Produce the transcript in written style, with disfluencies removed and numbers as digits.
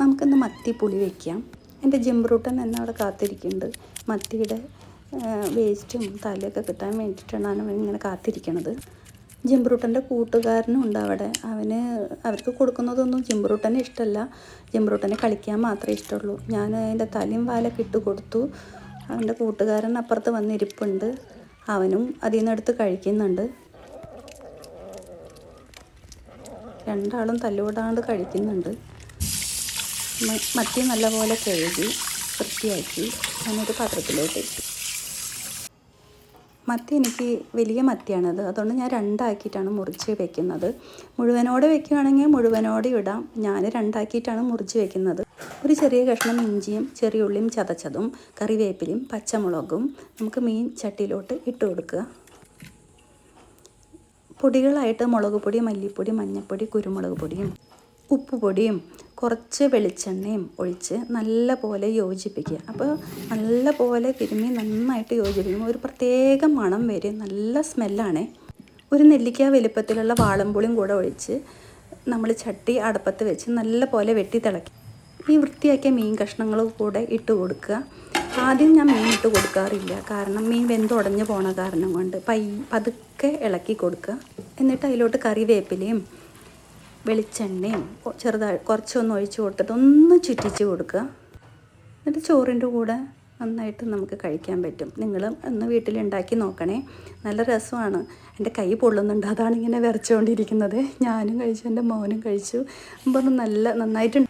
നമുക്കിന്ന് മത്തി പുളി വയ്ക്കാം. എൻ്റെ ജിംബ്രൂട്ടൻ എന്നെ അവിടെ കാത്തിരിക്കുന്നുണ്ട്. മത്തിയുടെ വേസ്റ്റും തലയൊക്കെ കിട്ടാൻ വേണ്ടിയിട്ടാണ് അവൻ ഇങ്ങനെ കാത്തിരിക്കണത്. ജിംബ്രൂട്ടൻ്റെ കൂട്ടുകാരനും ഉണ്ട് അവിടെ. അവർക്ക് കൊടുക്കുന്നതൊന്നും ജിംബ്രൂട്ടന് ഇഷ്ടമല്ല. ജിംബ്രൂട്ടനെ കളിക്കാൻ മാത്രമേ ഇഷ്ടമുള്ളൂ. ഞാൻ അതിൻ്റെ തലയും വാലൊക്കെ ഇട്ട് കൊടുത്തു. അവൻ്റെ കൂട്ടുകാരൻ അപ്പുറത്ത് വന്നിരിപ്പുണ്ട്. അവനും അതിൽ നിന്ന് എടുത്ത് കഴിക്കുന്നുണ്ട്. രണ്ടാളും തല്ലുകൂടാണ്ട് കഴിക്കുന്നുണ്ട്. മത്തി നല്ലപോലെ കഴുകി വൃത്തിയാക്കി ഞാനൊരു പാത്രത്തിലോട്ട് ഇട്ടു. മത്തി എനിക്ക് വലിയ മത്തിയാണത്, അതുകൊണ്ട് ഞാൻ രണ്ടാക്കിയിട്ടാണ് മുറിച്ച് വെക്കുന്നത്. മുഴുവനോടെ വെക്കുകയാണെങ്കിൽ മുഴുവനോടെ ഇടാം. ഞാൻ രണ്ടാക്കിയിട്ടാണ് മുറിച്ച് വെക്കുന്നത്. ഒരു ചെറിയ കഷ്ണം ഇഞ്ചിയും ചെറിയ ഉള്ളിയും ചതച്ചതും കറിവേപ്പിലയും പച്ചമുളകും നമുക്ക് മീൻ ചട്ടിയിലോട്ട് ഇട്ട് കൊടുക്കുക. പൊടികളായിട്ട് മുളക് പൊടി, മല്ലിപ്പൊടി, മഞ്ഞൾപ്പൊടി, കുരുമുളക് പൊടിയും ഉപ്പുപൊടിയും കുറച്ച് വെളിച്ചെണ്ണയും ഒഴിച്ച് നല്ല പോലെ യോജിപ്പിക്കുക. അപ്പോൾ നല്ല പോലെ തിരുമ്മി നന്നായിട്ട് യോജിപ്പിക്കുമ്പോൾ ഒരു പ്രത്യേക മണം വരും. നല്ല സ്മെല്ലാണേ. ഒരു നെല്ലിക്ക വലുപ്പത്തിലുള്ള വാളംപുളിയും കൂടെ ഒഴിച്ച് നമ്മൾ ചട്ടി അടപ്പത്ത് വെച്ച് നല്ല പോലെ വെട്ടി തിളക്കി ഈ വൃത്തിയാക്കിയ മീൻ കഷ്ണങ്ങൾ കൂടെ ഇട്ട് കൊടുക്കുക. ആദ്യം ഞാൻ മീൻ ഇട്ട് കൊടുക്കാറില്ല, കാരണം മീൻ വെന്തുടഞ്ഞ് പോണ കാരണം കൊണ്ട് പതുക്കെ ഇളക്കി കൊടുക്കുക. എന്നിട്ട് അതിലോട്ട് കറിവേപ്പിലയും വെളിച്ചെണ്ണയും കുറച്ചൊന്ന് ഒഴിച്ച് കൊടുത്തിട്ട് ഒന്ന് ചുറ്റിച്ച് കൊടുക്കുക. എന്നിട്ട് ചോറിൻ്റെ കൂടെ നന്നായിട്ട് നമുക്ക് കഴിക്കാൻ പറ്റും. നിങ്ങളും ഒന്ന് വീട്ടിലുണ്ടാക്കി നോക്കണേ. നല്ല രസമാണ്. എൻ്റെ കൈ പൊള്ളുന്നുണ്ട്, അതാണ് ഇങ്ങനെ വിറച്ചുകൊണ്ടിരിക്കുന്നത്. ഞാനും കഴിച്ചു, എൻ്റെ മോനും കഴിച്ചു. അപ്പോൾ നന്നായിട്ടുണ്ട്.